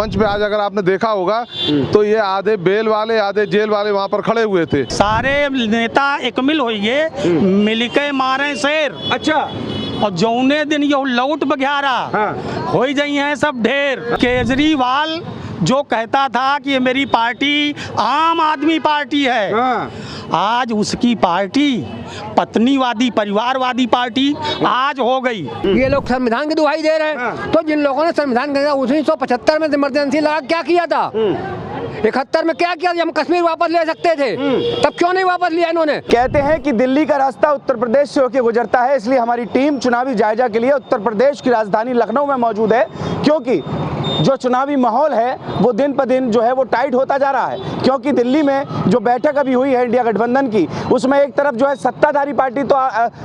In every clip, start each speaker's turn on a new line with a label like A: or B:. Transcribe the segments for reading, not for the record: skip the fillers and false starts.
A: मंच पे आज अगर आपने देखा होगा तो ये आधे बेल वाले आधे जेल वाले वहाँ पर खड़े हुए थे।
B: सारे नेता एक मिल होइए मिलके मारे शेर।
C: अच्छा,
B: और जौने दिन ये लौट बघारा हो जाई हैं सब ढेर। केजरीवाल जो कहता था कि ये मेरी पार्टी आम आदमी पार्टी है, आज उसकी पार्टी पत्नीवादी परिवारवादी पार्टी आज हो गई।
D: ये लोग संविधान की दुहाई दे रहे हैं, तो जिन लोगों ने संविधान 1975 में इमरजेंसी लगा क्या किया था, 71 में क्या किया, हम कश्मीर वापस ले सकते थे, तब क्यों नहीं वापस लिया इन्होंने।
C: कहते हैं कि दिल्ली का रास्ता उत्तर प्रदेश से होकर गुजरता है, इसलिए हमारी टीम चुनावी जायजा के लिए उत्तर प्रदेश की राजधानी लखनऊ में मौजूद है, क्योंकि जो चुनावी माहौल है वो दिन पर दिन जो है वो टाइट होता जा रहा है। क्योंकि दिल्ली में जो बैठक अभी हुई है इंडिया गठबंधन की, उसमें एक तरफ जो है सत्ताधारी पार्टी तो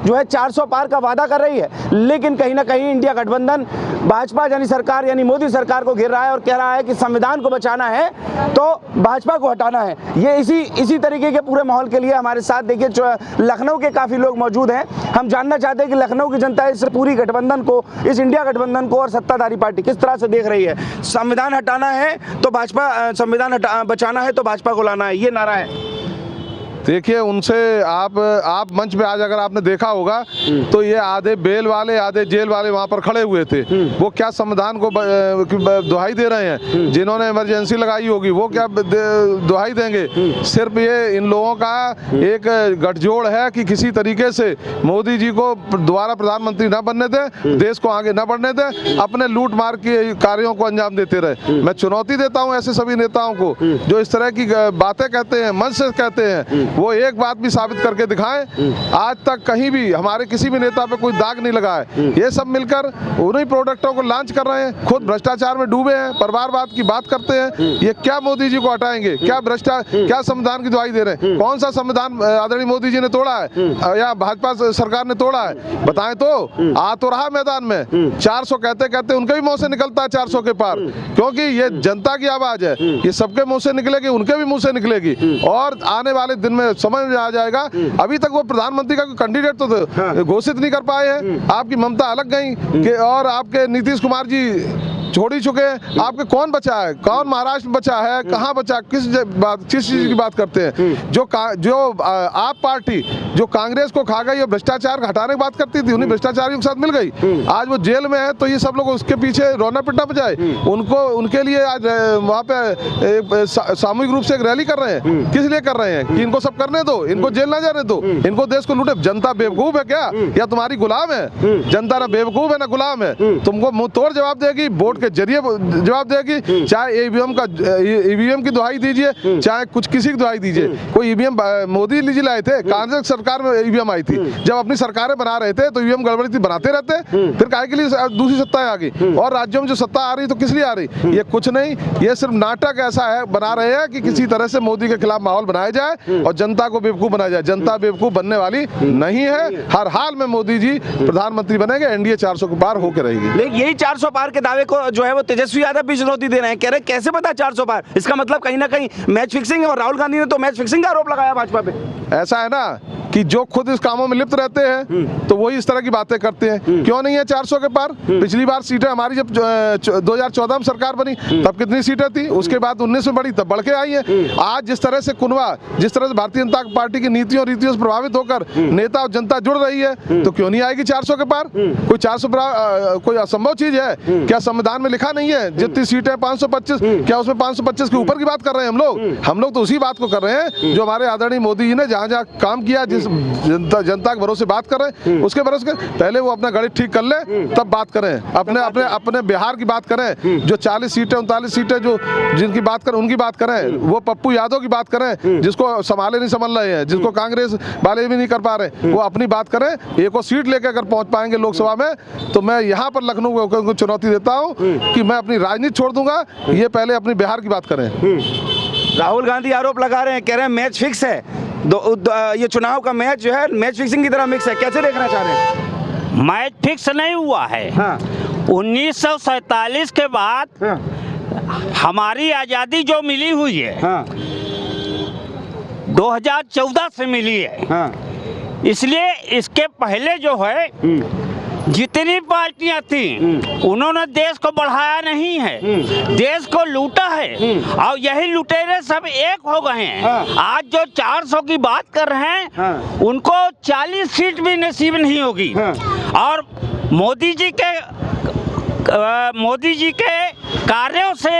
C: जो है 400 पार का वादा कर रही है, लेकिन कहीं ना कहीं इंडिया गठबंधन भाजपा यानी सरकार यानी मोदी सरकार को घेर रहा है और कह रहा है कि संविधान को बचाना है तो भाजपा को हटाना है। ये इसी तरीके के पूरे माहौल के लिए हमारे साथ देखिए लखनऊ के काफ़ी लोग मौजूद हैं। हम जानना चाहते हैं कि लखनऊ की जनता इस पूरी गठबंधन को, इस इंडिया गठबंधन को और सत्ताधारी पार्टी किस तरह से देख रही है। संविधान हटाना है तो भाजपा, संविधान बचाना है तो भाजपा को लाना है, ये नारा है।
A: देखिए उनसे आप मंच पे आज अगर आपने देखा होगा तो ये आधे बेल वाले आधे जेल वाले वहाँ पर खड़े हुए थे। वो क्या संविधान को दुहाई दे रहे हैं, जिन्होंने इमरजेंसी लगाई होगी वो क्या दुहाई देंगे। सिर्फ ये इन लोगों का एक गठजोड़ है कि किसी तरीके से मोदी जी को दोबारा प्रधानमंत्री न बनने दें, देश को आगे न बढ़ने दें, अपने लूट मार के कार्यों को अंजाम देते रहे। मैं चुनौती देता हूँ ऐसे सभी नेताओं को जो इस तरह की बातें कहते हैं, मंच से कहते हैं, वो एक बात भी साबित करके दिखाएं। आज तक कहीं भी हमारे किसी भी नेता पे कोई दाग नहीं लगा है। ये सब मिलकर उन्हीं प्रोडक्टों को लॉन्च कर रहे हैं, खुद भ्रष्टाचार में डूबे हैं, परिवारवाद की बात करते हैं। ये क्या मोदी जी को हटाएंगे, क्या संविधान की दुहाई दे रहे हैं। कौन सा संविधान आदरणीय मोदी जी ने तोड़ा है या भाजपा सरकार ने तोड़ा है, बताएं तो। आ तो रहा मैदान में 400 कहते कहते उनके भी मुंह से निकलता है 400 के पार, क्योंकि ये जनता की आवाज है। ये सबके मुंह से निकलेगी, उनके भी मुंह से निकलेगी और आने वाले दिन में समझ में आ जाएगा। अभी तक वो प्रधानमंत्री का कैंडिडेट तो घोषित नहीं कर पाए हैं। आपकी ममता अलग गई और आपके नीतीश कुमार जी छोड़ ही चुके हैं। आपके कौन बचा है, कौन महाराष्ट्र में बचा है, कहाँ बचा, किस चीज की बात करते हैं। जो आप पार्टी जो कांग्रेस को खा गई और भ्रष्टाचार हटाने की बात करती थी, उन्हीं भ्रष्टाचारियों के साथ मिल गई। आज वो जेल में है तो ये सब लोग उसके पीछे रोना पिटना बजाए। उनके लिए आज वहाँ पे सामूहिक रूप से एक रैली कर रहे हैं। किस लिए कर रहे हैं कि इनको सब करने दो, इनको जेल ना जाने दो, इनको देश को लूटे। जनता बेवकूफ है क्या या तुम्हारी गुलाम है? जनता ना बेवकूफ है ना गुलाम है। तुमको मुंह तोड़ जवाब देगी, वोट के जरिए जवाब देगी। चाहे ईवीएम की दुहाई दीजिए, चाहे कुछ किसी की दुहाई दीजिए। कोई ईवीएम मोदी जी लाए थे, कांग्रेस सरकार में ईवीएम आई थी। जब अपनी सरकारें बना रहे थे तो ईवीएम गड़बड़ी थी, बनाते रहते। फिर काहे के लिए दूसरी सत्ता आ गई और राज्यों में जो सत्ता आ रही तो किस लिए आ रही? ये कुछ नहीं, ये सिर्फ नाटक ऐसा है बना रहे हैं कि किसी तरह से मोदी के खिलाफ माहौल बनाया जाए और जनता को बेवकूफ बनाया जाए। जनता बेवकूफ बनने वाली नहीं है। हर हाल में मोदी जी प्रधानमंत्री बनेंगे, एनडीए 400 के पार होकर रहेगी।
C: लेकिन यही 400 पार के दावे को जो है वो तेजस्वी यादव भी चुनौती दे रहे हैं। कह रहे हैं कैसे पता 400 पार? इसका मतलब कहीं ना कहीं मैच फिक्सिंग है और राहुल गांधी ने तो मैच फिक्सिंग का आरोप लगाया भाजपा पे।
A: ऐसा है ना कि जो खुद इस कामों में लिप्त रहते हैं तो वही इस तरह की बातें करते हैं। क्यों नहीं है 400 के पार? पिछली बार सीटें हमारी जब 2014 में सरकार बनी तब कितनी सीटें थी, उसके बाद 19 में बढ़ी तब बढ़ के आई है। आज जिस तरह से कुनवा, जिस तरह से भारतीय जनता पार्टी की नीतियों और रीतियों से प्रभावित होकर नेता और जनता जुड़ रही है तो क्यों नहीं आएगी 400 के पार? कोई 400 कोई असंभव चीज है क्या? संविधान में लिखा नहीं है जितनी सीटें 525, क्या उसमें 525 के ऊपर की बात कर रहे हैं हम लोग तो उसी बात को कर रहे हैं जो हमारे आदरणीय मोदी जी ने जहाँ जहाँ काम किया, जिस जनता के भरोसे बात कर रहे हैं उसके भरोसे पहले वो अपना गणित ठीक कर ले तब बात करें। अपने बिहार की बात करें, जो 40 सीटें 39 सीटें जो जिनकी बात करें उनकी बात करें। वो पप्पू यादव की बात करें जिसको संभाले नहीं संभल रहे हैं, जिसको कांग्रेस वाले भी नहीं कर पा रहे, वो अपनी बात करें। एक और सीट लेकर अगर पहुंच पाएंगे लोकसभा में तो मैं यहाँ पर लखनऊ को चुनौती देता हूँ कि मैं अपनी राजनीति छोड़ दूंगा। ये पहले अपनी बिहार की बात करें।
C: राहुल गांधी आरोप लगा रहे हैं, कह रहे हैं मैच फिक्स है। ये चुनाव का मैच जो है मैच फिक्सिंग की तरह मिक्स है, कैसे देखना चाह रहे हैं?
B: मैच फिक्स नहीं हुआ है। 1947 के बाद हमारी आज़ादी जो मिली हुई है 2014 से मिली है। इसलिए इसके पहले जो है
E: जितनी पार्टियां थी उन्होंने देश को बढ़ाया नहीं है, देश को लूटा है और यही लुटेरे सब एक हो गए हैं। आज जो 400 की बात कर रहे हैं उनको 40 सीट भी नसीब नहीं होगी। और मोदी जी के कार्यों से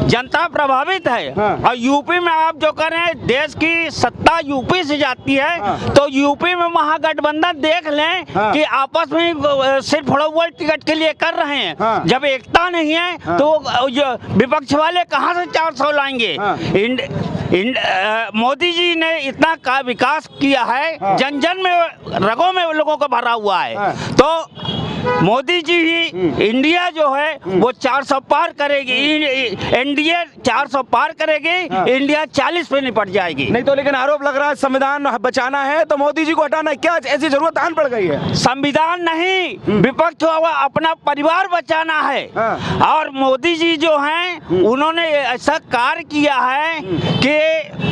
E: जनता प्रभावित है। और यूपी में आप जो कह रहे हैं देश की सत्ता यूपी से जाती है, तो यूपी में महागठबंधन देख लें कि आपस में सिर्फ फड़ौल टिकट के लिए कर रहे हैं। जब एकता नहीं है तो विपक्ष वाले कहां से 400 लाएंगे। मोदी जी ने इतना का विकास किया है, जन जन में रगों में लोगों को भरा हुआ है। तो मोदी जी ही इंडिया जो है वो 400 पार करेगी, एनडीए 400 पार करेगी, इंडिया 40 पे निपट जाएगी।
C: नहीं तो लेकिन आरोप लग रहा है संविधान बचाना है तो मोदी जी को हटाना है, क्या ऐसी जरूरत आन पड़ गई है?
E: संविधान नहीं, विपक्ष को अपना परिवार बचाना है। और मोदी जी जो हैं उन्होंने ऐसा कार्य किया है कि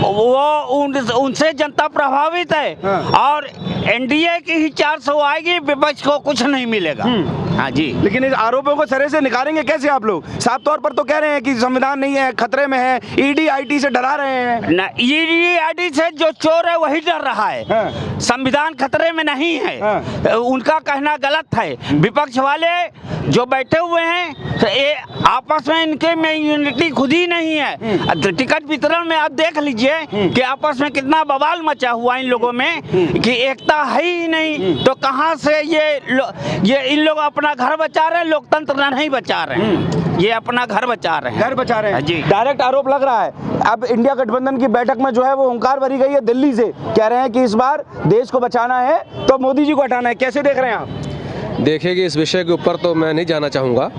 E: वो उनसे जनता प्रभावित है। और एनडीए की ही 400 आएगी, विपक्ष को कुछ नहीं मिलेगा। हाँ जी।
C: लेकिन इस आरोपों को सिरे से निकालेंगे कैसे आप लोग? साफ तौर पर तो कह रहे हैं कि संविधान नहीं है, खतरे में है, ईडी आईटी से डरा रहे हैं।
E: ना, ईडी आईटी से जो चोर है वही डर रहा है। संविधान खतरे में नहीं है। उनका कहना गलत है। विपक्ष वाले जो बैठे हुए हैं तो ये आपस में इनके में यूनिटी खुद ही नहीं है। टिकट वितरण में आप देख लीजिए कि आपस में कितना बवाल मचा हुआ इन लोगों में कि एकता है ही नहीं। तो कहाँ से ये इन लोग अपना घर बचा रहे हैं, लोकतंत्र नहीं बचा रहे हैं, ये अपना घर बचा रहे हैं।
C: घर बचा रहे हैं
E: जी।
C: डायरेक्ट आरोप लग रहा है। अब इंडिया गठबंधन की बैठक में जो है वो हुंकार भरी गई है दिल्ली से, कह रहे हैं कि इस बार देश को बचाना है तो मोदी जी को हटाना है। कैसे देख रहे हैं आप?
F: देखिए कि इस विषय के ऊपर तो मैं नहीं जाना चाहूँगा,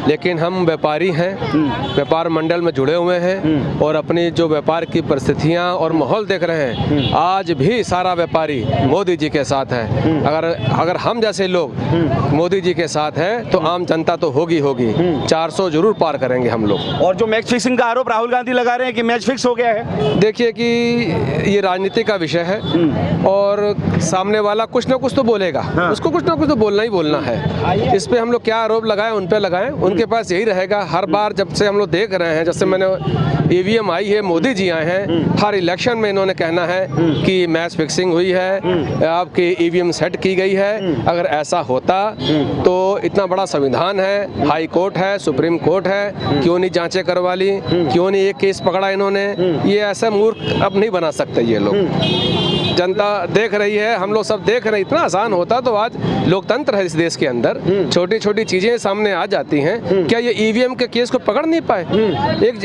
F: लेकिन हम व्यापारी हैं, व्यापार मंडल में जुड़े हुए हैं और अपनी जो व्यापार की परिस्थितियाँ और माहौल देख रहे हैं। आज भी सारा व्यापारी मोदी जी के साथ है। अगर हम जैसे लोग मोदी जी के साथ हैं तो आम जनता तो होगी 400 जरूर पार करेंगे हम लोग।
C: और जो मैच फिक्सिंग का आरोप राहुल गांधी लगा रहे हैं कि मैच फिक्स हो गया है,
F: देखिए कि ये राजनीति का विषय है और सामने वाला कुछ ना कुछ तो बोलेगा, उसको कुछ ना कुछ तो बोलना है। इस पे हम लोग क्या आरोप लगाएं, उन पे लगाएं, उनके पास यही रहेगा। हर बार जब से हम लोग देख रहे हैं, जब से मैंने ईवीएम आई है, मोदी जी आए हैं, हर इलेक्शन में इन्होंने कहना है कि मैच फिक्सिंग हुई है, आपकी ईवीएम सेट की गई है। अगर ऐसा होता तो इतना बड़ा संविधान है, हाई कोर्ट है, सुप्रीम कोर्ट है, क्यों नहीं जांचें करवा ली, क्यों नहीं एक केस पकड़ा इन्होंने? ये ऐसा मूर्ख अब नहीं बना सकते ये लोग। जनता देख रही है, हम लोग सब देख रहे हैं। इतना आसान होता तो आज लोकतंत्र है इस देश के अंदर, छोटी छोटी चीजें सामने आ जाती हैं। क्या ये ईवीएम के केस को पकड़ नहीं पाए?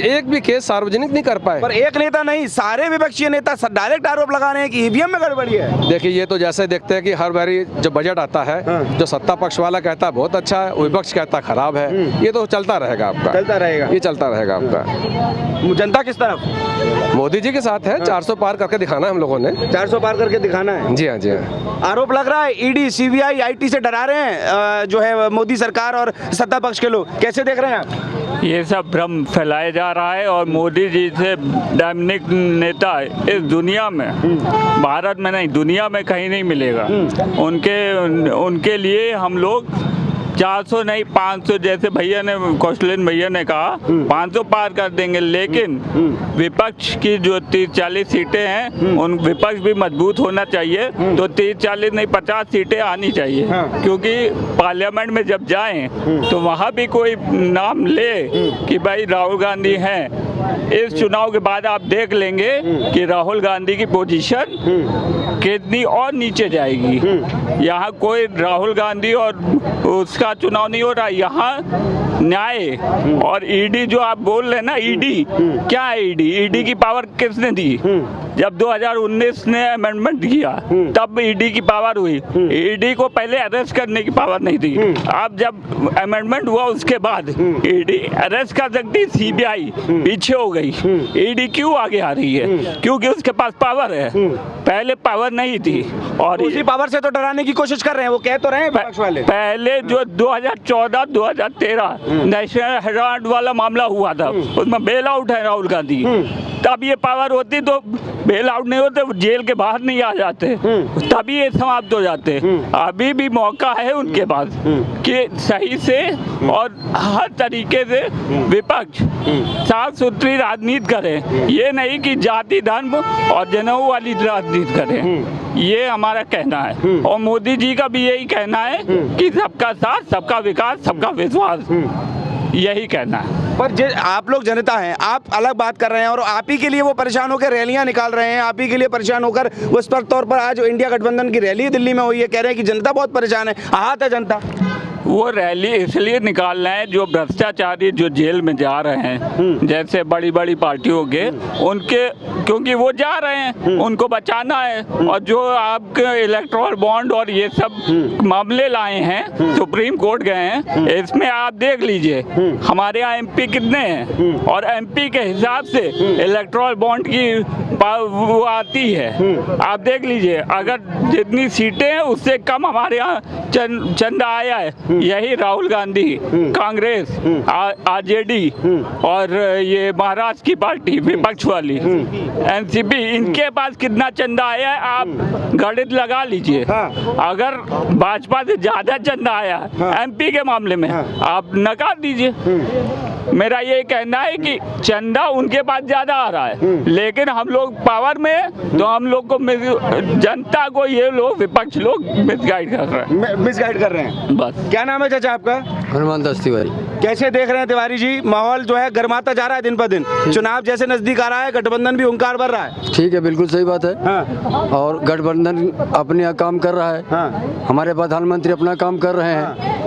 F: एक भी केस सार्वजनिक नहीं कर पाए।
C: पर एक नेता नहीं, सारे विपक्षी नेता डायरेक्ट आरोप लगा रहे हैं कि ईवीएम में गड़बड़ी है।
F: देखिए ये तो जैसे देखते हैं कि हर बारी जो बजट आता है, जो सत्ता पक्ष वाला कहता है बहुत अच्छा है, विपक्ष कहता है खराब है। ये तो चलता रहेगा आपका,
C: चलता रहेगा,
F: ये चलता रहेगा आपका।
C: जनता किस तरफ?
F: मोदी जी के साथ है। 400 पार करके दिखाना है हम लोगों ने,
C: 400 पार करके दिखाना है।
F: जी हाँ, जी हाँ।
C: आरोप लग रहा है ईडी, सीबीआई, आईटी से डरा रहे हैं जो है मोदी सरकार और सत्ता पक्ष के लोग। कैसे देख रहे हैं आप?
G: ये सब भ्रम फैलाया जा रहा है और मोदी जी से डायनामिक नेता इस दुनिया में, भारत में नहीं दुनिया में कहीं नहीं मिलेगा। उनके लिए हम लोग 400 नहीं 500, जैसे भैया ने, कौशलेन भैया ने कहा 500 पार कर देंगे। लेकिन विपक्ष की जो 30-40 सीटें हैं, उन विपक्ष भी मजबूत होना चाहिए। तो 30-40 नहीं 50 सीटें आनी चाहिए। क्योंकि पार्लियामेंट में जब जाएं तो वहाँ भी कोई नाम ले कि भाई राहुल गांधी हैं। इस चुनाव के बाद आप देख लेंगे कि राहुल गांधी की पोजीशन कितनी और नीचे जाएगी। यहाँ कोई राहुल गांधी और उसका चुनाव नहीं हो रहा। यहाँ न्याय और ईडी जो आप बोल रहे हैं ना, ईडी क्या है? ईडी की पावर किसने दी? जब 2019 ने अमेंडमेंट किया तब ईडी की पावर हुई। ईडी को पहले अरेस्ट करने की पावर नहीं थी। अब जब अमेंडमेंट हुआ उसके बाद ईडी अरेस्ट कर सकती, सीबीआई पीछे हो गई। ईडी क्यों आगे आ रही है? क्योंकि उसके पास पावर है, पहले पावर नहीं थी। और
C: उसी पावर से तो डराने की कोशिश कर रहे हैं, वो कह तो रहे हैं विपक्ष वाले।
G: पहले जो 2014-2013 नेशनल हेराल्ड वाला मामला हुआ था, उसमें बेल आउट है राहुल गांधी। तब ये पावर होती तो बेल आउट नहीं होते, जेल के बाहर नहीं आ जाते, तभी ये समाप्त हो जाते। अभी भी मौका है उनके पास कि सही से और हर तरीके से विपक्ष साफ सुथरी राजनीति करे, ये नहीं कि जाति धर्म और जनेऊ वाली राजनीति करे। ये हमारा कहना है और मोदी जी का भी यही कहना है कि सबका साथ, सबका विकास, सबका विश्वास, यही कहना है।
C: पर आप लोग जनता हैं, आप अलग बात कर रहे हैं और आप ही के लिए वो परेशान होकर रैलियां निकाल रहे हैं, आप ही के लिए परेशान होकर वो स्पष्ट तौर पर आज इंडिया गठबंधन की रैली दिल्ली में हुई है, कह रहे हैं कि जनता बहुत परेशान है, आहत है जनता।
G: वो रैली इसलिए निकाल रहे हैं जो भ्रष्टाचारी जो जेल में जा रहे हैं, जैसे बड़ी बड़ी पार्टियों के, उनके, क्योंकि वो जा रहे हैं, उनको बचाना है। और जो आपके इलेक्ट्रल बॉन्ड और ये सब मामले लाए हैं, सुप्रीम कोर्ट गए हैं, इसमें आप देख लीजिए हमारे यहाँ एमपी कितने हैं और एमपी के हिसाब से इलेक्ट्रल बॉन्ड की वो आती है। आप देख लीजिए, अगर जितनी सीटें हैं उससे कम हमारे यहाँ चंदा आया है। यही राहुल गांधी, कांग्रेस, आरजेडी और ये महाराष्ट्र की पार्टी विपक्ष वाली एनसीपी, इनके पास कितना चंदा आया है आप गणित लगा लीजिए। अगर भाजपा से ज्यादा चंदा आया एमपी के मामले में, आप नकार दीजिए। मेरा ये कहना है कि चंदा उनके पास ज्यादा आ रहा है, लेकिन हम लोग पावर में हैं, तो हम लोग को जनता को ये लोग विपक्ष लोग मिसगाइड कर रहे हैं।
C: मिसगाइड कर रहे हैं
G: बस।
C: क्या नाम है चाचा आपका?
D: हनुमान दास तिवारी।
C: कैसे देख रहे हैं तिवारी जी, माहौल जो है गर्माता जा रहा है दिन पर दिन, चुनाव जैसे नजदीक आ रहा है, गठबंधन भी हुंकार भर रहा है।
D: ठीक है, बिल्कुल सही बात है। और गठबंधन अपने यहाँ काम कर रहा है, हमारे प्रधानमंत्री अपना काम कर रहे हैं।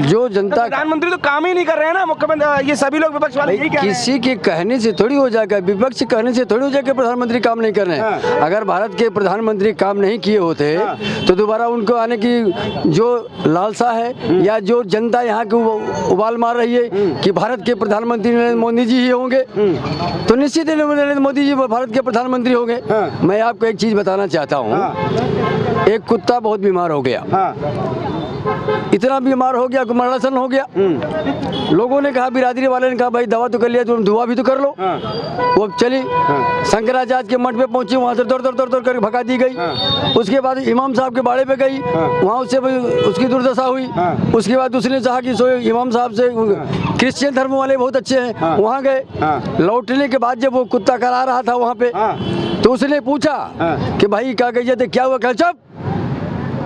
D: जो जनता,
C: प्रधानमंत्री तो काम ही नहीं कर रहे हैं ना, मुख्यमंत्री, ये सभी लोग विपक्ष वाले यही कह रहे हैं।
D: किसी के कहने से थोड़ी हो जाएगा, विपक्ष कहने से थोड़ी हो जाएगा प्रधानमंत्री काम नहीं कर रहे हैं। अगर भारत के प्रधानमंत्री काम नहीं किए होते तो दोबारा उनको आने की जो लालसा है या जो जनता यहाँ की उबाल मार रही है कि भारत के प्रधानमंत्री नरेंद्र मोदी जी ही होंगे, तो निश्चित ही नरेंद्र मोदी जी भारत के प्रधानमंत्री होंगे। मैं आपको एक चीज बताना चाहता हूँ, एक कुत्ता बहुत बीमार हो गया, इतना बीमार हो गया कि मरणासन हो गया। लोगों ने कहा, बिरादरी वाले ने कहा, भाई दवा तो कर लिया, तुम दुआ भी तो कर लो। वो चली शंकराचार्य के मठ पे पहुंची, वहां से दौड़ कर भगा दी गई। उसके बाद इमाम साहब के बाड़े पे गई, वहां उससे उसकी दुर्दशा हुई। उसके बाद उसने चाहा कि इमाम साहब से, क्रिश्चियन धर्म वाले बहुत अच्छे हैं, वहां गए। लौटने के बाद जब वो कुत्ता करा रहा था वहां पे, तो उसने पूछा कि भाई क्या कहिए थे, क्या हुआ? कल चुप,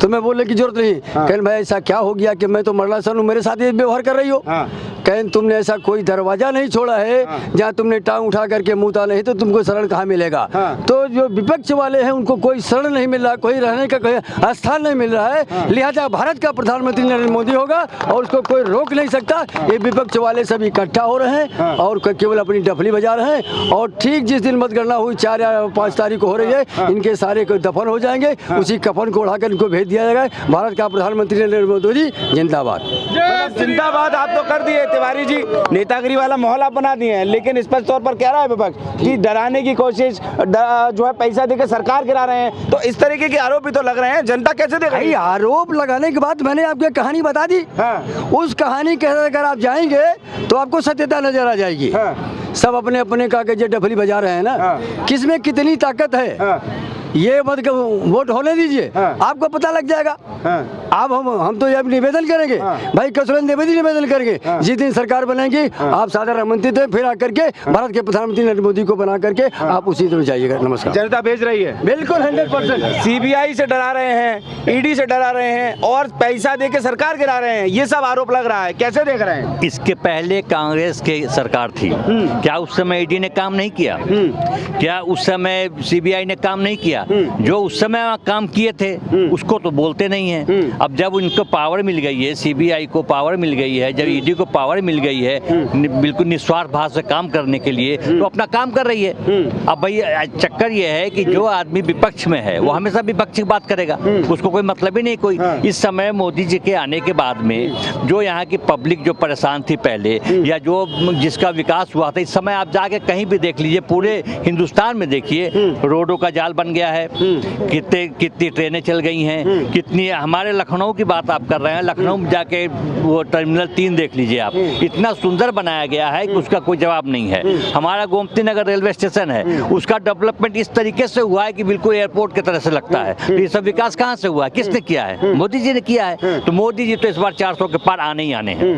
D: तुम्हें बोलने की जरूरत नहीं। कहन भाई ऐसा क्या हो गया कि मैं तो मरणासन हूँ, मेरे साथ ये व्यवहार कर रही हो? कहन तुमने ऐसा कोई दरवाजा नहीं छोड़ा है जहाँ तुमने टांग उठा करके मुँहता नहीं, तो तुमको शरण कहाँ मिलेगा? तो जो विपक्ष वाले हैं उनको कोई शरण नहीं मिल रहा, कोई रहने का कोई स्थान नहीं मिल रहा है। लिहाजा भारत का प्रधानमंत्री नरेंद्र मोदी होगा और उसको कोई रोक नहीं सकता। ये विपक्ष वाले सब इकट्ठा हो रहे हैं और केवल अपनी डफली बजा रहे हैं। और ठीक जिस दिन मतगणना हुई 4 या 5 तारीख को हो रही है, इनके सारे को दफन हो जाएंगे, उसी कफन को उड़ाकर इनको भेज दिया जाएगा। भारत का प्रधानमंत्री नरेंद्र मोदी जी जिंदाबाद।
C: जिंदाबाद आप तो कर दिए तिवारी जी, नेतागिरी वाला माहौल आप बना दिए हैं, लेकिन स्पष्ट तौर पर कह रहा है विपक्ष कि डराने की कोशिश, जो है पैसा देकर सरकार गिरा रहे हैं, तो इस तरीके के आरोप भी तो लग रहे हैं। जनता कैसे देख रही है?
D: आरोप लगाने के बाद मैंने आपको कहानी बता दी। उस कहानी के अगर आप जाएंगे तो आपको सत्यता नजर आ जाएगी। सब अपने अपने कागज डफली बजा रहे हैं ना, किसमें कितनी ताकत है ये मत वोट होने दीजिए, आपको पता लग जाएगा। आप हम तो ये निवेदन करेंगे, भाई कसरत निवेदन करेंगे, जिस दिन सरकार बनेगी आप साधारण मंत्री थे, फिर आकर के भारत के प्रधानमंत्री नरेंद्र मोदी को बना करके आप उसी तरह जाइएगा। नमस्कार।
C: जनता भेज रही है,
D: बिल्कुल 100%।
C: सीबीआई से डरा रहे हैं, ईडी से डरा रहे हैं और पैसा देके सरकार गिरा रहे हैं, ये सब आरोप लग रहा है, कैसे देख रहे हैं?
H: इसके पहले कांग्रेस की सरकार थी, क्या उस समय ईडी ने काम नहीं किया? क्या उस समय सीबीआई ने काम नहीं किया? जो उस समय काम किए थे उसको तो बोलते नहीं है। अब जब उनको पावर मिल गई है, सीबीआई को पावर मिल गई है, जब ईडी को पावर मिल गई है बिल्कुल निस्वार्थ भाव से काम करने के लिए, तो अपना काम कर रही है। अब भाई चक्कर ये है कि जो आदमी विपक्ष में है वो हमेशा विपक्ष की बात करेगा, उसको कोई मतलब ही नहीं कोई। इस समय मोदी जी के आने के बाद में जो यहाँ की पब्लिक जो परेशान थी पहले, या जो जिसका विकास हुआ था, इस समय आप जाके कहीं भी देख लीजिए, पूरे हिंदुस्तान में देखिए, रोडों का जाल बन गया गया है, कितनी ट्रेनें चल गई हैं, कितनी, हमारे लखनऊ की बात आप कर रहे हैं, लखनऊ में जाके वो टर्मिनल 3 देख लीजिए आप, इतना सुंदर बनाया गया है कि उसका कोई जवाब नहीं है। हमारा गोमती नगर रेलवे स्टेशन है, उसका डेवलपमेंट इस तरीके से हुआ है कि बिल्कुल एयरपोर्ट की तरह से लगता है। तो ये सब विकास कहाँ से हुआ है, किसने किया है? मोदी जी ने किया है। तो मोदी जी तो इस बार 400 के पार आने ही आने हैं।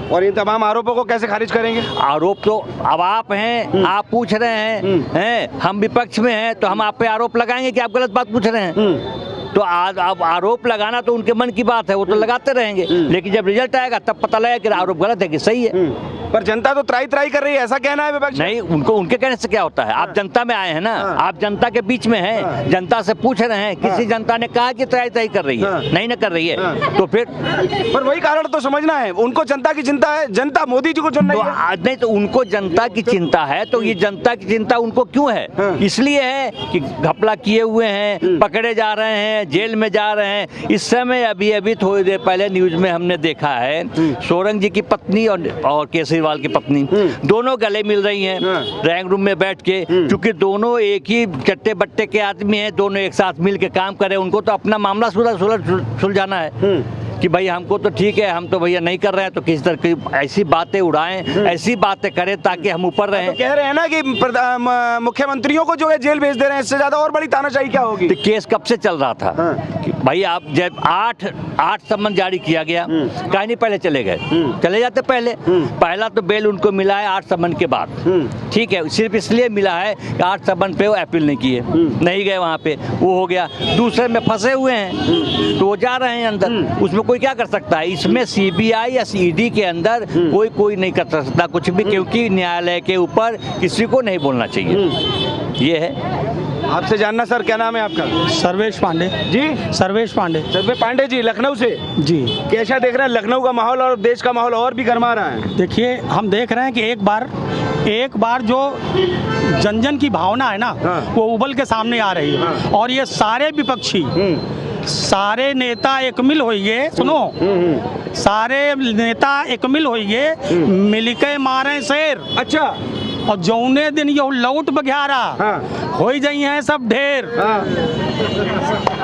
C: और इन तमाम आरोपों को कैसे खारिज करेंगे?
H: आरोप तो अब आप हैं, आप पूछ रहे हैं, हम विपक्ष में हैं, तो हम आप पे आरोप लगाएंगे कि आप गलत बात पूछ रहे हैं। तो अब आरोप लगाना तो उनके मन की बात है, वो तो लगाते रहेंगे, लेकिन जब रिजल्ट आएगा तब पता लगेगा कि आरोप गलत है कि सही है।
C: पर जनता तो त्राई त्राई कर रही है, ऐसा कहना है विपक्ष?
H: नहीं, उनको उनके कहने से क्या होता है? आप जनता में आए हैं ना, आप जनता के बीच में हैं, जनता से पूछ रहे हैं। किसी जनता ने कहा कि त्राई त्राई कर रही है? नहीं ना कर रही है, तो फिर
C: पर वही कारण तो समझना है, उनको जनता की चिंता है, जनता मोदी जी को चुन रही है।
H: नहीं, तो उनको जनता की चिंता है, तो ये जनता की चिंता उनको क्यों है? इसलिए है कि घपला किए हुए हैं, पकड़े जा रहे हैं, जेल में जा रहे हैं। इस समय अभी थोड़ी देर पहले न्यूज में हमने देखा है, सोरंग जी की पत्नी और केजरीवाल की पत्नी दोनों गले मिल रही हैं ड्राइंग रूम में बैठ के, क्योंकि दोनों एक ही चट्टे बट्टे के आदमी हैं, दोनों एक साथ मिल के काम करें। उनको तो अपना मामला सुलझाना है कि भाई हमको तो ठीक है, हम तो भैया नहीं कर रहे हैं, तो किसी तरह की ऐसी बातें उड़ाएं, ऐसी बातें करें ताकि हम ऊपर रहें।
C: तो कह रहे हैं ना कि मुख्यमंत्रियों को जो है जेल भेज दे रहे हैं, इससे ज्यादा और बड़ी तानाशाही क्या होगी?
H: तो केस कब से चल रहा था कि भाई आप जब 8 सम्मन जारी किया गया, कहीं नहीं पहले चले गए, चले जाते पहले। पहला तो बेल उनको मिला है 8 सम्मन के बाद, ठीक है, सिर्फ इसलिए मिला है कि 8 सम्मन पे वो अपील नहीं किए, नहीं गए वहाँ पे, वो हो गया। दूसरे में फंसे हुए हैं तो वो जा रहे हैं अंदर, उसमें कोई क्या कर सकता है? इसमें सीबीआई या ईडी के अंदर कोई नहीं कर सकता कुछ भी, क्योंकि न्यायालय के ऊपर किसी को नहीं बोलना चाहिए। ये है।
C: आपसे जानना सर, क्या नाम है आपका?
B: सर्वेश पांडे
C: जी।
B: सर्वेश पांडे।
C: सर्वेश पांडे जी, लखनऊ से
B: जी।
C: कैसा देख रहे हैं लखनऊ का माहौल और देश का माहौल और भी गर्मा रहा है?
B: देखिए, हम देख रहे हैं कि एक बार जो जन की भावना है ना, वो उबल के सामने आ रही है। और ये सारे विपक्षी, सारे नेता एक मिल होइए, सुनो, सारे नेता एक मिल होइए, मिलके मारे शेर। अच्छा। और जौने दिन ये लौट बघारा हो जाई हैं सब ढेर।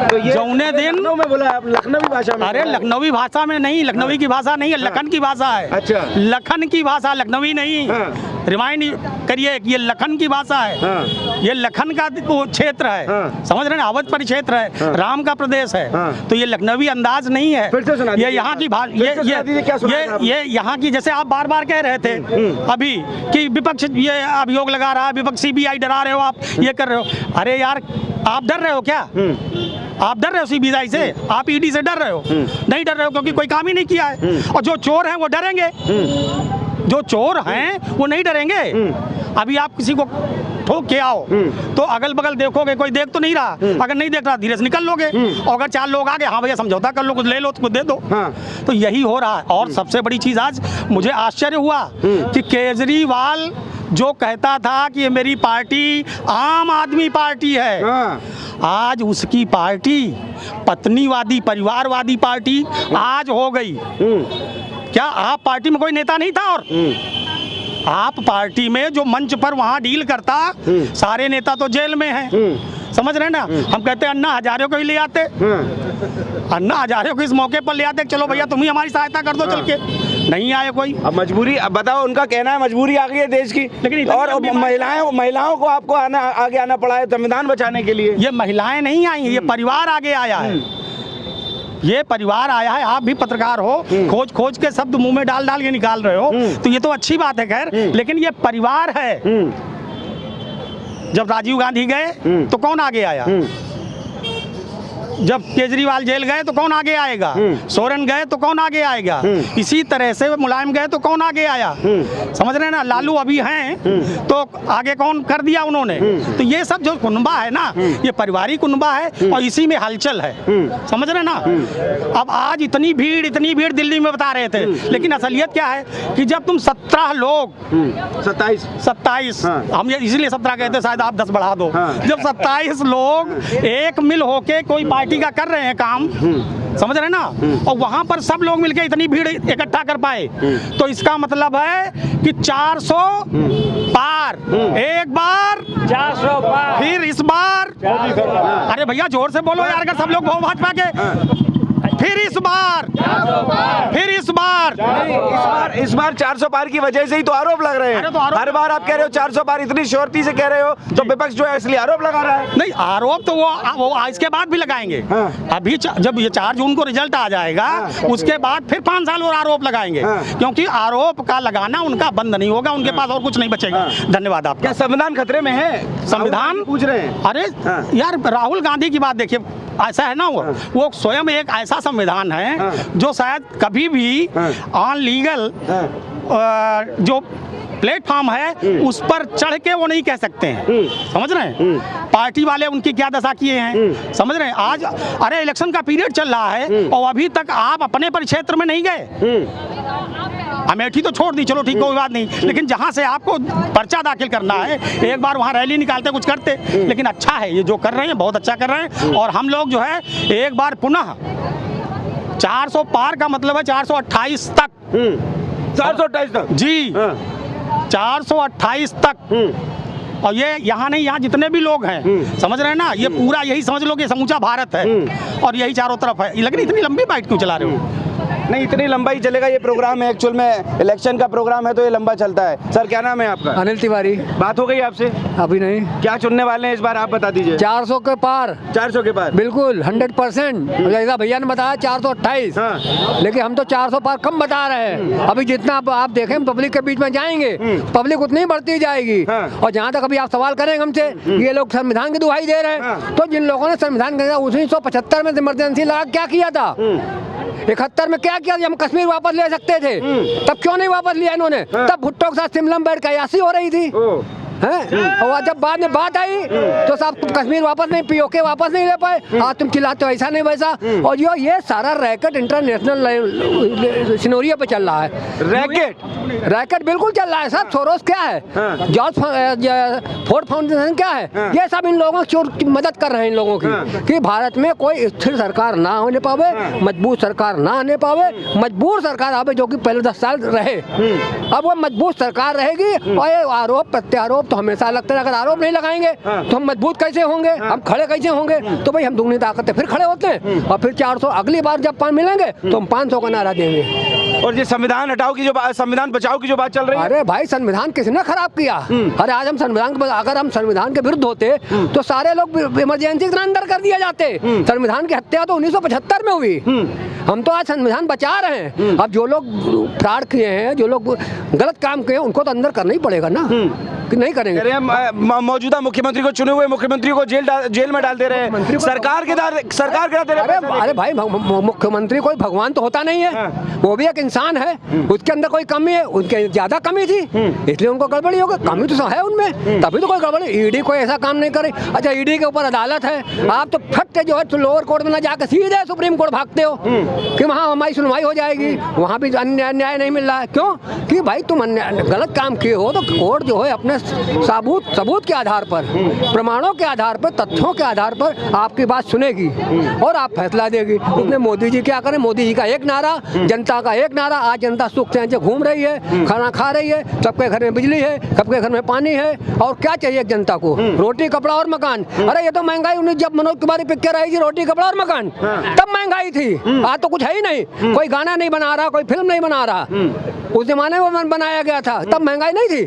C: तो ये
B: जौने दिन
C: में बोला आप लखनवी भाषा में?
B: अरे लखनवी भाषा में नहीं, लखनवी की भाषा नहीं है, लखन की भाषा है।
C: अच्छा।
B: लखन की भाषा, लखनवी नहीं। रिमाइंड करिए, ये लखन की भाषा है, ये लखन का वो क्षेत्र है, समझ रहे हैं, अवध परिक्षेत्र है, राम का प्रदेश है। तो ये लखनवी अंदाज नहीं है, ये यहाँ की ये यहाँ की, जैसे आप बार बार कह रहे थे अभी कि विपक्ष ये अभियोग लगा रहा है, विपक्ष सीबीआई डरा रहे हो, आप ये कर रहे हो। अरे यार, आप डर रहे हो क्या? आप डर रहे हो सीबीआई से? आप ईडी से डर रहे हो? नहीं डर रहे हो, क्योंकि कोई काम ही नहीं किया है। और जो चोर हैं वो डरेंगे, जो चोर हैं वो नहीं डरेंगे। अभी आप किसी को ठोक के आओ तो अगल बगल देखोगे, कोई देख तो नहीं रहा, अगर नहीं देख रहा धीरे से निकल लोगे, और अगर 4 लोग आगे, हाँ भैया समझौता कर लो, कुछ ले लो, कुछ दे दो। तो यही हो रहा है। और सबसे बड़ी चीज, आज मुझे आश्चर्य हुआ कि केजरीवाल जो कहता था कि ये मेरी पार्टी आम आदमी पार्टी है, आज उसकी पार्टी पत्नीवादी, परिवारवादी पार्टी आज हो गई। क्या आप पार्टी में कोई नेता नहीं था? और आप पार्टी में जो मंच पर वहां डील करता, सारे नेता तो जेल में हैं, समझ रहे हैं ना? हम कहते हैं अन्ना हजारे को ही ले आते, अन्ना हजारे को इस मौके पर ले आते, चलो भैया तुम ही हमारी सहायता कर दो, चल के नहीं आए कोई।
C: अब मजबूरी, अब बताओ, उनका कहना है मजबूरी आ गई है देश की, लेकिन और महिलाओं को आपको आगे आना पड़ा है संविधान बचाने के लिए।
B: ये महिलाएं नहीं आई, ये परिवार आगे आया है, ये परिवार आया है। आप भी पत्रकार हो, खोज के शब्द मुंह में डाल के निकाल रहे हो, तो ये तो अच्छी बात है खैर, लेकिन ये परिवार है। जब राजीव गांधी गए तो कौन आगे आया? जब केजरीवाल जेल गए तो कौन आगे आएगा? सोरेन गए तो कौन आगे आएगा? इसी तरह से मुलायम गए तो कौन आगे आया? समझ रहे हैं ना? लालू अभी हैं तो आगे कौन कर दिया उन्होंने? तो ये सब जो कुनबा है ना, ये परिवारिक कुनबा है और इसी में हलचल है, समझ रहे हैं ना? अब आज इतनी भीड़ दिल्ली में बता रहे थे, लेकिन असलियत क्या है कि जब तुम 17 लोग 27 हम इसलिए 17 कहते, शायद आप 10 बढ़ा दो, जब 27 लोग एक मिल होके कोई पार्टी का कर रहे हैं काम, समझ रहे हैं ना, और वहां पर सब लोग मिलकर इतनी भीड़ इकट्ठा कर पाए, तो इसका मतलब है कि 400 पार, एक बार 400 पार, फिर इस बार अरे भैया जोर से बोलो यार, अगर सब लोग बहु भाजपा के। फिर इस बार
C: इस बार 400 पार की वजह से ही तो आरोप लग रहे
B: अरे तो
C: हैं।
B: आरोप-
C: हर बार आप कह रहे हो 400 पार, इतनी श्योरिटी से कह रहे हो, तो विपक्ष जो है इसलिए आरोप लगा रहा है।
B: नहीं, आरोप तो वो इसके बाद भी लगाएंगे। अभी जब ये 4 जून को रिजल्ट आ जाएगा, उसके बाद फिर 5 साल और आरोप लगाएंगे, क्योंकि आरोप का लगाना उनका बंद नहीं होगा, उनके पास और कुछ नहीं बचेगा। धन्यवाद आपका।
C: क्या संविधान खतरे में है?
B: संविधान
C: पूछ रहे हैं।
B: अरे यार, राहुल गांधी की बात देखिए, ऐसा है ना, वो स्वयं एक ऐसा संविधान है जो शायद कभी भी ऑन लीगल जो प्लेटफॉर्म है उस पर चढ़ के वो नहीं कह सकते हैं। समझ रहे हैं पार्टी वाले उनकी क्या दशा किए हैं, समझ रहे हैं। आज अरे इलेक्शन का पीरियड चल रहा है और अभी तक आप अपने परिक्षेत्र में नहीं गए। अमेठी तो छोड़ दी, चलो ठीक, कोई बात नहीं, लेकिन जहां से आपको पर्चा दाखिल करना है, एक बार वहां रैली निकालते कुछ करते। लेकिन अच्छा है ये जो कर रहे हैं, बहुत अच्छा कर रहे हैं। और हम लोग जो है एक बार पुनः 400 पार का मतलब है 428 तक।
C: 428 तक
B: जी, 428 तक। और ये यहाँ नहीं, यहाँ जितने भी लोग हैं, समझ रहे हैं ना, ये पूरा यही समझ लो कि समूचा भारत है और यही चारों तरफ है। ये लग रही इतनी लंबी बाइट क्यों चला रहे हो?
C: नहीं, इतनी लंबा ही चलेगा ये प्रोग्राम है, एक्चुअल में इलेक्शन का प्रोग्राम है तो ये लंबा चलता है। सर क्या नाम है आपका?
D: अनिल तिवारी।
C: बात हो गई आपसे?
D: अभी नहीं।
C: क्या चुनने वाले हैं इस बार, आप बता दीजिए।
D: 400 के पार,
C: 400 के पार
D: बिल्कुल 100%। जैसा भैया ने बताया 428, लेकिन हम तो 400 पार कम बता रहे हैं। अभी जितना आप देखें पब्लिक के बीच में जाएंगे, पब्लिक उतनी ही बढ़ती जाएगी। और जहाँ तक अभी आप सवाल करेंगे हमसे, ये लोग संविधान की दुहाई दे रहे हैं, तो जिन लोगों ने संविधान 1975 में इमरजेंसी लगा क्या किया था, 71 में क्या किया, हम कश्मीर वापस ले सकते थे, तब क्यों नहीं वापस लिया इन्होंने? तब भुट्टो के साथ शिमला में बैठ के अयाशी हो रही थी हैं? और जब बाद में बात आई तो साहब तुम कश्मीर वापस नहीं, पीओके वापस नहीं ले पाए, आज तुम चिल्लाते हो ऐसा नहीं वैसा। और ये सारा रैकेट इंटरनेशनल सिनोरियो पे चल रहा है। रैकेट बिल्कुल चल रहा है साहब। सोरोस क्या है, जॉर्ज फोर्ड फाउंडेशन क्या है, ये सब इन लोगों की मदद कर रहे हैं इन लोगों की, कि भारत में कोई स्थिर सरकार ना होने पावे, मजबूत सरकार ना आने पावे, मजबूर सरकार आवे, जो कि पहले 10 साल रहे। अब वो मजबूत सरकार रहेगी। और ये आरोप प्रत्यारोप तो हमेशा लगता है, अगर आरोप नहीं लगाएंगे तो हम मजबूत कैसे होंगे, हम खड़े कैसे होंगे? तो भाई हम दुगनी ताकत है, फिर खड़े होते हैं। और फिर 400 अगली बार जब मिलेंगे तो हम 500 का नारा देंगे।
C: और ये संविधान हटाओ की जो संविधान बचाओ की जो बात चल रही है,
D: अरे भाई संविधान किसने खराब किया? अरे आज हम अगर हम संविधान के विरुद्ध होते तो सारे लोग इमरजेंसी के अंदर कर दिए जाते। संविधान की हत्या तो 1975 में हुई। हम तो आज संविधान बचा रहे हैं। अब जो लोग फ्रॉड किए हैं, जो लोग गलत काम किए, उनको तो अंदर करना ही पड़ेगा ना, कि नहीं करेंगे?
C: मौजूदा मुख्यमंत्री को, चुने हुए मुख्यमंत्री को जेल में डाल दे रहे हैं, सरकार के दे रहे हैं।
D: अरे भाई मुख्यमंत्री कोई भगवान तो होता नहीं है, वो भी एक इंसान है, उसके अंदर कोई कमी है, उनके ज्यादा कमी थी इसलिए उनको गड़बड़ी हो गई। कमी तो है उनमें, तभी तो कोई गड़बड़ी। ईडी कोई ऐसा काम नहीं करे। अच्छा ईडी के ऊपर अदालत है, आप तो फट जो है लोअर कोर्ट में ना जाकर सीधे सुप्रीम कोर्ट भागते हो कि वहाँ हमारी सुनवाई हो जाएगी। वहाँ भी न्याय नहीं मिल रहा है। क्यों? कि भाई तुम गलत काम किए हो तो कोर्ट जो है अपने सबूत के आधार पर, प्रमाणों के आधार पर, तथ्यों के आधार पर आपकी बात सुनेगी और आप फैसला देगी। उसमें मोदी जी क्या करें? मोदी जी का एक नारा, जनता का एक नारा। आज जनता सुख से घूम रही है, खाना खा रही है, सबके घर में बिजली है, सबके घर में पानी है, और क्या चाहिए जनता को? रोटी कपड़ा और मकान। अरे ये तो महंगाई जब मनोज कुमारी पिक्चर आई थी, रोटी कपड़ा और मकान, तब महंगाई थी। आज तो कुछ है ही नहीं, कोई गाना नहीं बना रहा, कोई फिल्म नहीं बना रहा। उस जमाने में बनाया गया था, तब महंगाई नहीं थी।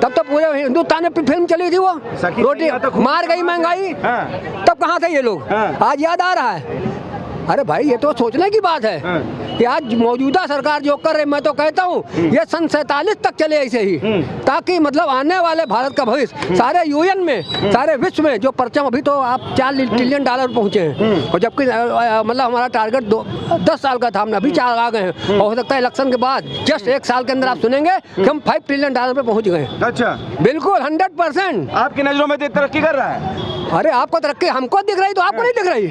D: तब तो पूरे हिंदुस्तान में फिल्म चली थी, वो रोटी मार गई महंगाई। तब कहाँ थे ये लोग? आज याद आ रहा है। अरे भाई ये तो सोचने की बात है कि आज मौजूदा सरकार जो कर रही, मैं तो कहता हूँ ये सन 47 तक चले ऐसे ही, ताकि मतलब आने वाले भारत का भविष्य सारे यूएन में, सारे विश्व में जो परचम, अभी तो आप 4 ट्रिलियन डॉलर पहुँचे हैं, और जबकि मतलब हमारा टारगेट 10 साल का था, हमने अभी 4 आ गए हैं। और हो सकता है इलेक्शन के बाद जस्ट 1 साल के अंदर आप सुनेंगे कि हम 5 ट्रिलियन डॉलर पे पहुँच गए।
C: अच्छा,
D: बिल्कुल 100%।
C: आपकी नजरों में तरक्की कर रहा है?
D: अरे आपको तरक्की हमको दिख रही तो आपको नहीं दिख रही?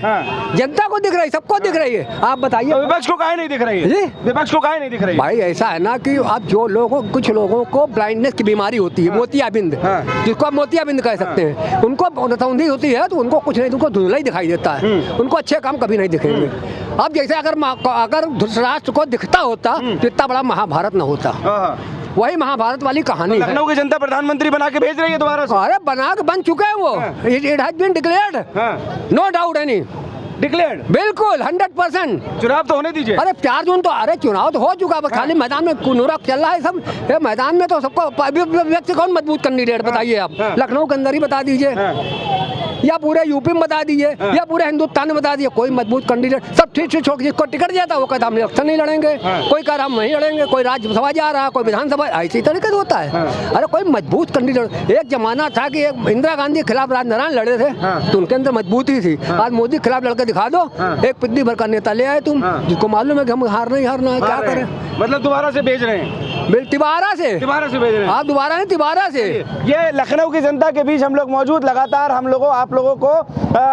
D: जनता को दिख रही, सबको दिख रही है। आप बताइए
C: विपक्ष को काहे नहीं दिख रही है? विपक्ष को काहे नहीं दिख रही?
D: भाई ऐसा है ना कि अब जो कुछ लोगों को ब्लाइंडनेस की बीमारी होती है, मोतियाबिंद, जिसको आप मोतियाबिंद कह सकते हैं, उनको नतौंधी होती है तो उनको कुछ नहीं, उनको धुंधला ही दिखाई देता है, उनको अच्छे काम कभी नहीं दिखेंगे। अब जैसे अगर धृतराष्ट्र को दिखता होता तो इतना बड़ा महाभारत न होता। वही महाभारत वाली कहानी है।
C: लखनऊ की जनता प्रधानमंत्री बना के भेज रही है दोबारा से।
D: अरे बना के बन चुके हैं वो, it has been declared, no doubt any,
C: declared,
D: बिल्कुल 100%।
C: चुनाव तो होने दीजिए।
D: अरे 4 जून तो, अरे चुनाव तो हो चुका, बस खाली मैदान में कुनूरा चल रहा है सब। ये मैदान में तो सबको व्यक्ति कौन मजबूत कैंडिडेट बताइए आप? लखनऊ के अंदर ही बता दीजिए, या पूरे यूपी में बता दीजिए, या पूरे हिंदुस्तान में बता दीजिए, कोई मजबूत कैंडिडेट सब ठीक छोड़, जिसको टिकट दिया था वो कहता हम इलेक्शन नहीं लड़ेंगे, कोई कह रहा हम नहीं लड़ेंगे, कोई राज्यसभा जा रहा, कोई विधानसभा, ऐसी तरीके से होता है। अरे कोई मजबूत कैंडिडेट, एक जमाना था कि एक इंदिरा गांधी के खिलाफ राजनारायण लड़े थे तो उनके अंदर मजबूती थी। आज मोदी के खिलाफ लड़के दिखा दो, एक पिद्दी भर का नेता ले आए तुम, जिसको मालूम है कि हम हारना ही हारना है, क्या करें?
C: मतलब दोबारा से भेज रहे हैं,
D: तिबारा से
C: भेज रहे हैं
D: आप, दोबारा नहीं तिबारा से।
C: ये लखनऊ की जनता के बीच हम लोग मौजूद, लगातार हम लोगों आप लोगों को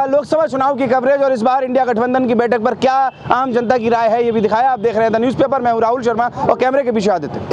C: लोकसभा चुनाव की कवरेज और इस बार इंडिया गठबंधन की बैठक पर क्या आम जनता की राय है ये भी दिखाया। आप देख रहे हैं द न्यूज़पेपर, मैं हूं राहुल शर्मा और कैमरे के पीछे आदित्य।